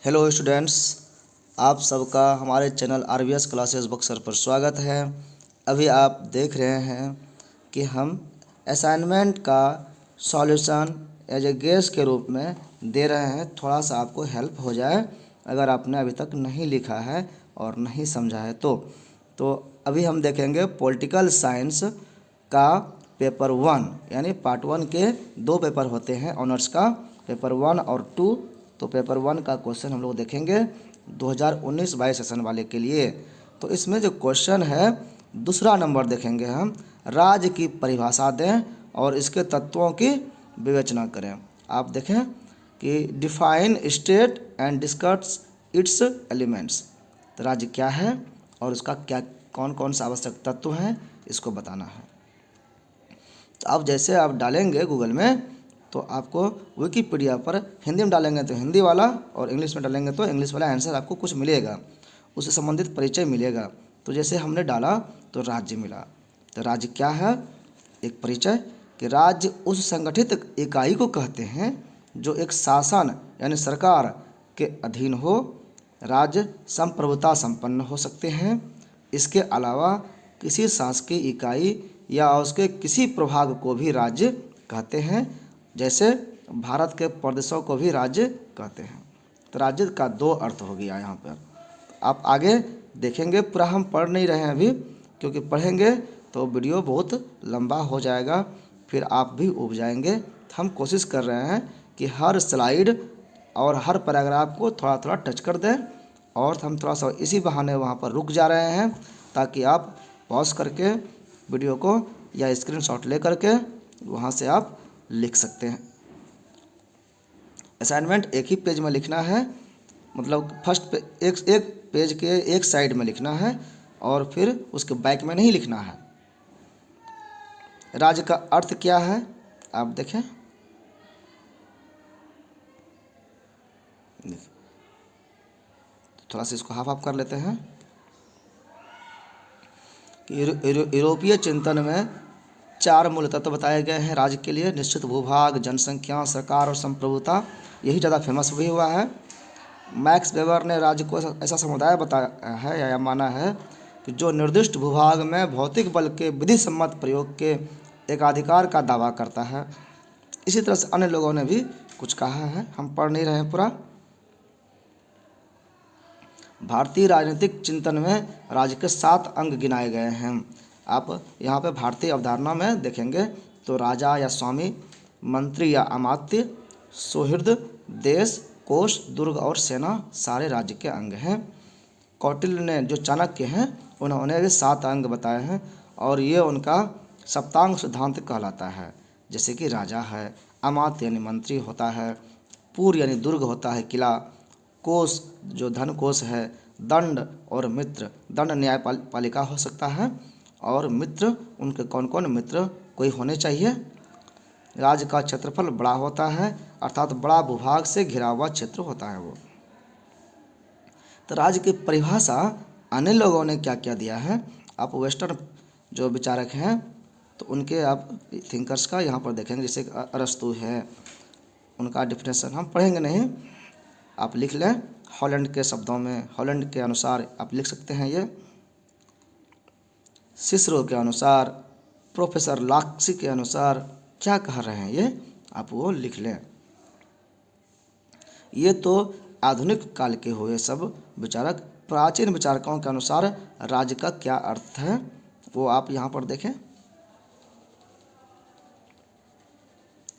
Hello students, आप सबका हमारे चैनल आरवीएस क्लासेस बक्सर पर स्वागत है। अभी आप देख रहे हैं कि हम असाइनमेंट का सॉल्यूशन एज ए गेस्ट के रूप में दे रहे हैं। थोड़ा सा आपको हेल्प हो जाए अगर आपने अभी तक नहीं लिखा है और नहीं समझा है तो अभी हम देखेंगे पॉलिटिकल साइंस का पेपर 1 यानी पार्ट 1 के 2 पेपर होते हैं ऑनर्स का, पेपर 1 और 2। तो पेपर 1 का क्वेश्चन हम लोग देखेंगे 2019-22 सेशन वाले के लिए। तो इसमें जो क्वेश्चन है दूसरा नंबर देखेंगे हम, राज्य की परिभाषा दें और इसके तत्वों की विवेचना करें। आप देखें कि define state and discuss it's elements. तो राज्य क्या है और उसका क्या कौन कौन सा आवश्यक तत्व हैं इसको बताना है। तो अब जैसे आप डालेंगे गूगल में तो आपको विकिपीडिया पर हिंदी में डालेंगे तो हिंदी वाला और इंग्लिश में डालेंगे तो इंग्लिश वाला आंसर आपको कुछ मिलेगा, उससे संबंधित परिचय मिलेगा। तो जैसे हमने डाला तो राज्य मिला। तो राज्य क्या है? एक परिचय कि राज्य उस संगठित इकाई को कहते हैं जो एक शासन यानी सरकार के अधीन हो। राज्य संप्रभुता संपन्न हो सकते हैं। इसके अलावा किसी शासकीय इकाई या उसके किसी प्रभाग को भी राज्य कहते हैं, जैसे भारत के प्रदेशों को भी राज्य कहते हैं। तो राज्य का 2 अर्थ हो गया यहाँ पर। आप आगे देखेंगे, पूरा हम पढ़ नहीं रहे हैं अभी, क्योंकि पढ़ेंगे तो वीडियो बहुत लंबा हो जाएगा, फिर आप भी ऊब जाएंगे। तो हम कोशिश कर रहे हैं कि हर स्लाइड और हर पैराग्राफ को थोड़ा थोड़ा टच कर दें, और हम थोड़ा सा इसी बहाने वहाँ पर रुक जा रहे हैं ताकि आप पॉज करके वीडियो को या स्क्रीनशॉट ले करके वहाँ से आप लिख सकते हैं। असाइनमेंट एक ही पेज में लिखना है, मतलब फर्स्ट पे एक पेज के एक साइड में लिखना है और फिर उसके बैक में नहीं लिखना है। राज्य का अर्थ क्या है आप देखें। थोड़ा सा इसको हाफ हाफ कर लेते हैं कि यूरोपीय चिंतन में 4 मूल तत्व बताए गए हैं राज्य के लिए: निश्चित भूभाग, जनसंख्या, सरकार और संप्रभुता। यही ज़्यादा फेमस भी हुआ है। मैक्स वेबर ने राज्य को ऐसा समुदाय बताया है या माना है कि जो निर्दिष्ट भूभाग में भौतिक बल के विधि सम्मत प्रयोग के एकाधिकार का दावा करता है। इसी तरह से अन्य लोगों ने भी कुछ कहा है, हम पढ़ नहीं रहे हैं पूरा। भारतीय राजनीतिक चिंतन में राज्य के 7 अंग गिनाए गए हैं। आप यहाँ पे भारतीय अवधारणा में देखेंगे तो राजा या स्वामी, मंत्री या अमात्य, सुहृद, देश, कोष, दुर्ग और सेना सारे राज्य के अंग हैं। कौटिल्य ने, जो चाणक्य हैं, उन्होंने भी 7 अंग बताए हैं और ये उनका सप्तांग सिद्धांत कहलाता है। जैसे कि राजा है, अमात्य यानी मंत्री होता है, पुर यानी दुर्ग होता है, किला, कोष जो धन कोष है, दंड और मित्र, दंड न्यायपालिका हो सकता है, और मित्र उनके कौन कौन मित्र कोई होने चाहिए। राज्य का क्षेत्रफल बड़ा होता है, अर्थात बड़ा भूभाग से घिरा हुआ क्षेत्र होता है वो। तो राज्य की परिभाषा अन्य लोगों ने क्या क्या दिया है, आप वेस्टर्न जो विचारक हैं तो उनके आप थिंकर्स का यहाँ पर देखेंगे। जैसे अरस्तु है, उनका डिफिनेशन हम पढ़ेंगे नहीं, आप लिख लें। हॉलैंड के शब्दों में, हॉलैंड के अनुसार आप लिख सकते हैं ये। सिसरो के अनुसार, प्रोफेसर लाक्सी के अनुसार क्या कह रहे हैं ये आप वो लिख लें। ये तो आधुनिक काल के हुए सब विचारक। प्राचीन विचारकों के अनुसार राज्य का क्या अर्थ है वो आप यहाँ पर देखें।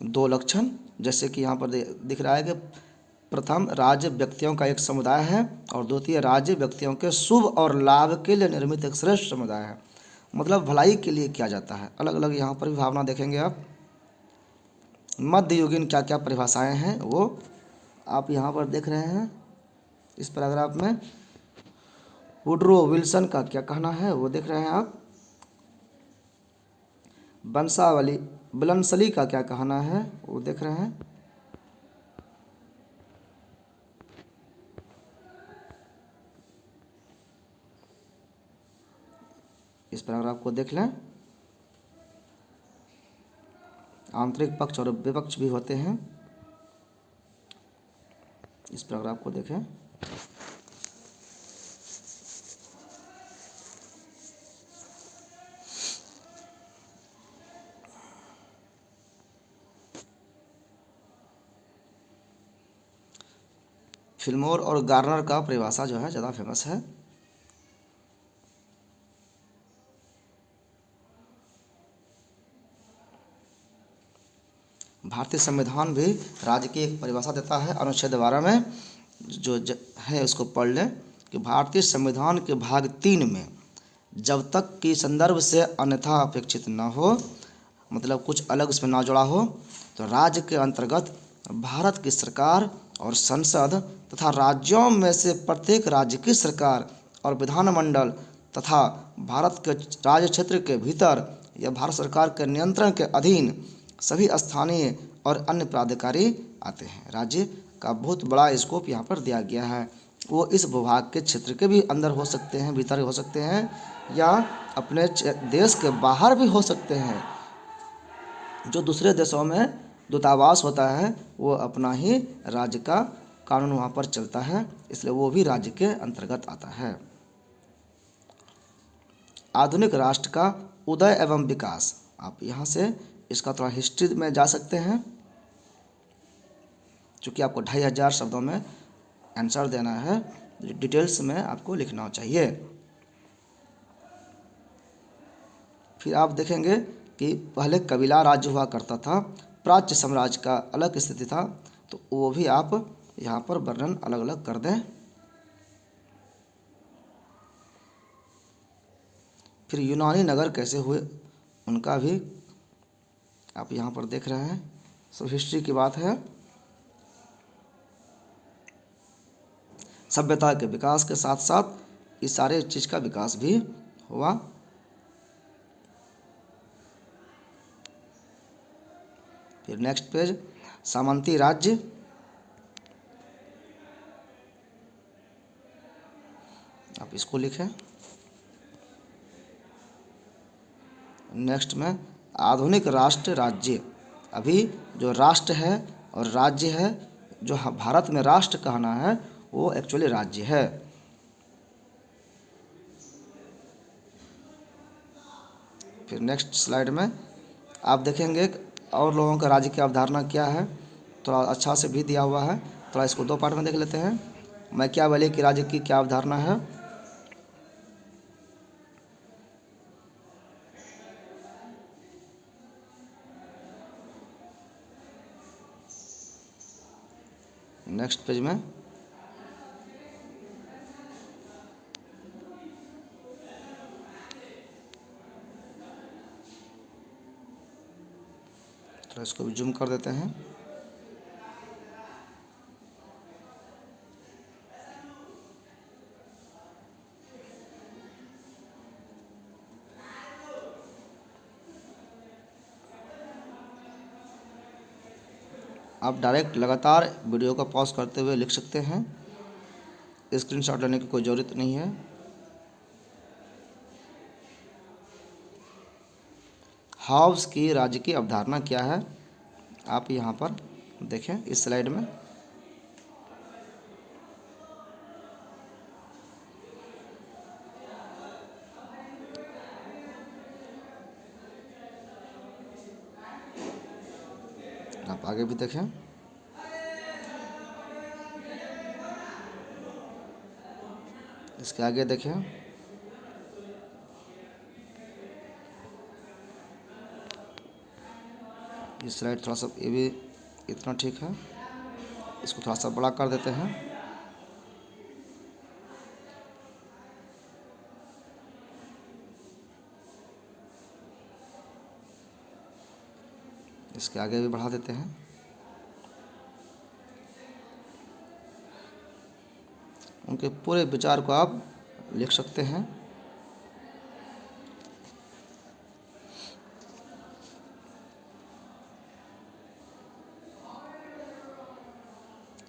2 लक्षण, जैसे कि यहाँ पर दिख रहा है कि प्रथम, राज्य व्यक्तियों का एक समुदाय है, और द्वितीय, राज्य व्यक्तियों के शुभ और लाभ के लिए निर्मित एक श्रेष्ठ समुदाय है। मतलब भलाई के लिए किया जाता है। अलग अलग यहाँ पर भी भावना देखेंगे आप। मध्ययुगीन क्या क्या परिभाषाएं हैं वो आप यहाँ पर देख रहे हैं इस पैराग्राफ में। वुडरो विल्सन का क्या कहना है वो देख रहे हैं आप। बंसावली बिलनसली का क्या कहना है वो देख रहे हैं। इस पैराग्राफ को देख लें। आंतरिक पक्ष और विपक्ष भी होते हैं। इस पैराग्राफ को देखें। फिल्मोर और गार्नर का परिभाषा जो है ज़्यादा फेमस है। भारतीय संविधान भी राज्य की एक परिभाषा देता है। अनुच्छेद 12 में जो है उसको पढ़ लें कि भारतीय संविधान के भाग 3 में जब तक कि संदर्भ से अन्यथा अपेक्षित न हो, मतलब कुछ अलग उसमें ना जुड़ा हो, तो राज्य के अंतर्गत भारत की सरकार और संसद तथा राज्यों में से प्रत्येक राज्य की सरकार और विधानमंडल तथा भारत के राज्य क्षेत्र के भीतर या भारत सरकार के नियंत्रण के अधीन सभी स्थानीय और अन्य प्राधिकारी आते हैं। राज्य का बहुत बड़ा स्कोप यहाँ पर दिया गया है। वो इस विभाग के क्षेत्र के भी अंदर हो सकते हैं, भीतर हो सकते हैं, या अपने देश के बाहर भी हो सकते हैं। जो दूसरे देशों में दूतावास होता है वो अपना ही राज्य का कानून वहाँ पर चलता है, इसलिए वो भी राज्य के अंतर्गत आता है। आधुनिक राष्ट्र का उदय एवं विकास, आप यहाँ से इसका थोड़ा हिस्ट्री में जा सकते हैं, चूँकि आपको 2500 शब्दों में आंसर देना है, डिटेल्स में आपको लिखना चाहिए। फिर आप देखेंगे कि पहले कबीला राज्य हुआ करता था, प्राच्य साम्राज्य का अलग स्थिति था, तो वो भी आप यहाँ पर वर्णन अलग अलग कर दें। फिर यूनानी नगर कैसे हुए उनका भी आप यहाँ पर देख रहे हैं, सब हिस्ट्री की बात है। सभ्यता के विकास के साथ साथ इस सारे चीज़ का विकास भी हुआ। फिर नेक्स्ट पेज, सामंती राज्य, आप इसको लिखें। नेक्स्ट में आधुनिक राष्ट्र राज्य, अभी जो राष्ट्र है और राज्य है, जो भारत में राष्ट्र कहना है वो एक्चुअली राज्य है। फिर नेक्स्ट स्लाइड में आप देखेंगे और लोगों का राज्य की अवधारणा क्या है, थोड़ा अच्छा से भी दिया हुआ है, थोड़ा इसको दो पार्ट में देख लेते हैं। मैकियावेली की राज्य की क्या अवधारणा है। नेक्स्ट पेज में तो इसको भी जूम कर देते हैं। आप डायरेक्ट लगातार वीडियो को पॉज करते हुए लिख सकते हैं, स्क्रीनशॉट लेने की कोई ज़रूरत नहीं है। हॉब्स की राज्य की अवधारणा क्या है, आप यहाँ पर देखें इस स्लाइड में। आप आगे भी देखें। इसके आगे देखें। ये स्लाइड थोड़ा सा, ये भी इतना ठीक है, इसको थोड़ा सा बड़ा कर देते हैं। इसके आगे भी बढ़ा देते हैं। उनके पूरे विचार को आप लिख सकते हैं।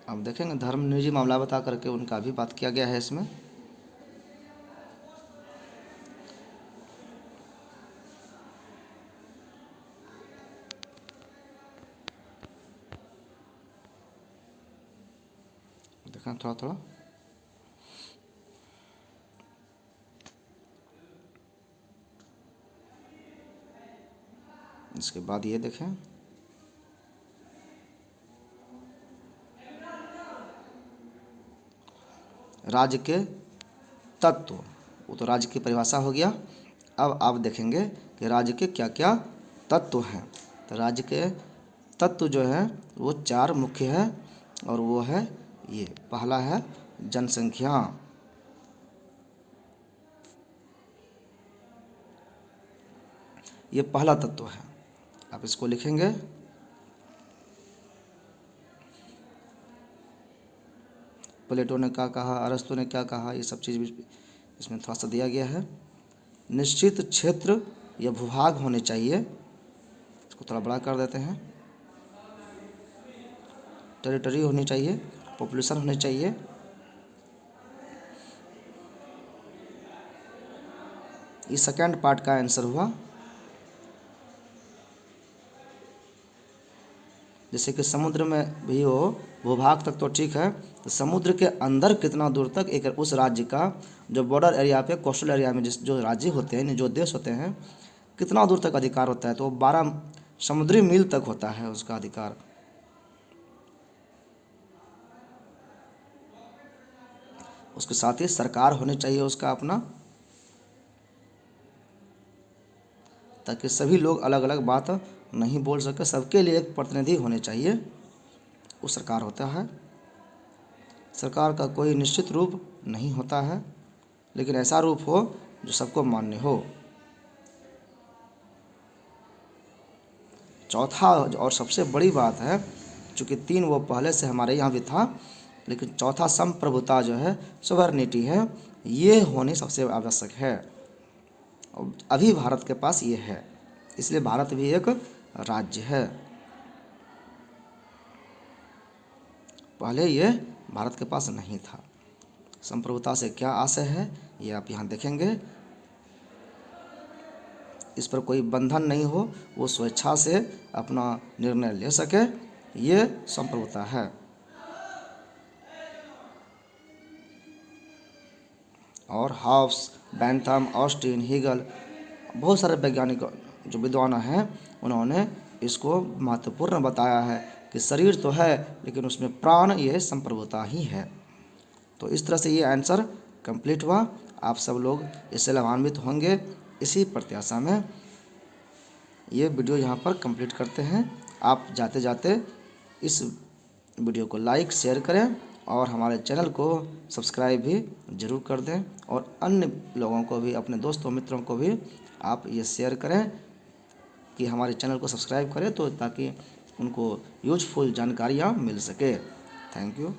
आप देखेंगे धर्म निजी मामला बता करके उनका भी बात किया गया है इसमें। देखें थोड़ा थोड़ा। इसके बाद ये देखें, राज्य के तत्व, वो तो राज्य की परिभाषा हो गया। अब आप देखेंगे कि राज्य के क्या क्या तत्व हैं। तो राज्य के तत्व जो है वो 4 मुख्य है, और वो है ये, पहला है जनसंख्या, ये पहला तत्व है। आप इसको लिखेंगे, प्लेटो ने क्या कहा, अरस्तु ने क्या कहा, ये सब चीज़ भी इसमें थोड़ा सा दिया गया है। निश्चित क्षेत्र या भूभाग होने चाहिए, इसको थोड़ा बड़ा कर देते हैं। टेरिटरी होनी चाहिए, पॉपुलेशन होनी चाहिए। ये सेकंड पार्ट का आंसर हुआ। जैसे कि समुद्र में भी हो, भूभाग तक तो ठीक है, तो समुद्र के अंदर कितना दूर तक एक उस राज्य का, जो बॉर्डर एरिया पे, कोस्टल एरिया में जो राज्य होते हैं, जो देश होते हैं, कितना दूर तक अधिकार होता है, तो 12 समुद्री मील तक होता है उसका अधिकार। उसके साथ ही सरकार होनी चाहिए उसका अपना, ताकि सभी लोग अलग अलग बात नहीं बोल सके, सबके लिए एक प्रतिनिधि होने चाहिए, वो सरकार होता है। सरकार का कोई निश्चित रूप नहीं होता है, लेकिन ऐसा रूप हो जो सबको मान्य हो। चौथा और सबसे बड़ी बात है, चूँकि 3 वो पहले से हमारे यहाँ भी था, लेकिन चौथा संप्रभुता जो है, सॉवरेनिटी है, ये होनी सबसे आवश्यक है। अभी भारत के पास ये है, इसलिए भारत भी एक राज्य है। पहले ये भारत के पास नहीं था। संप्रभुता से क्या आशय है, ये आप यहाँ देखेंगे। इस पर कोई बंधन नहीं हो, वो स्वेच्छा से अपना निर्णय ले सके, ये संप्रभुता है। और हॉब्स, बेंथम, ऑस्टिन, हीगल, बहुत सारे वैज्ञानिक जो विद्वान हैं, उन्होंने इसको महत्वपूर्ण बताया है कि शरीर तो है, लेकिन उसमें प्राण, ये संप्रभुता ही है। तो इस तरह से ये आंसर कंप्लीट हुआ। आप सब लोग इससे लाभान्वित होंगे, इसी प्रत्याशा में ये वीडियो यहाँ पर कंप्लीट करते हैं। आप जाते जाते इस वीडियो को लाइक शेयर करें, और हमारे चैनल को सब्सक्राइब भी ज़रूर कर दें, और अन्य लोगों को भी, अपने दोस्तों मित्रों को भी आप ये शेयर करें कि हमारे चैनल को सब्सक्राइब करें, तो ताकि उनको यूजफुल जानकारियाँ मिल सके। Thank you.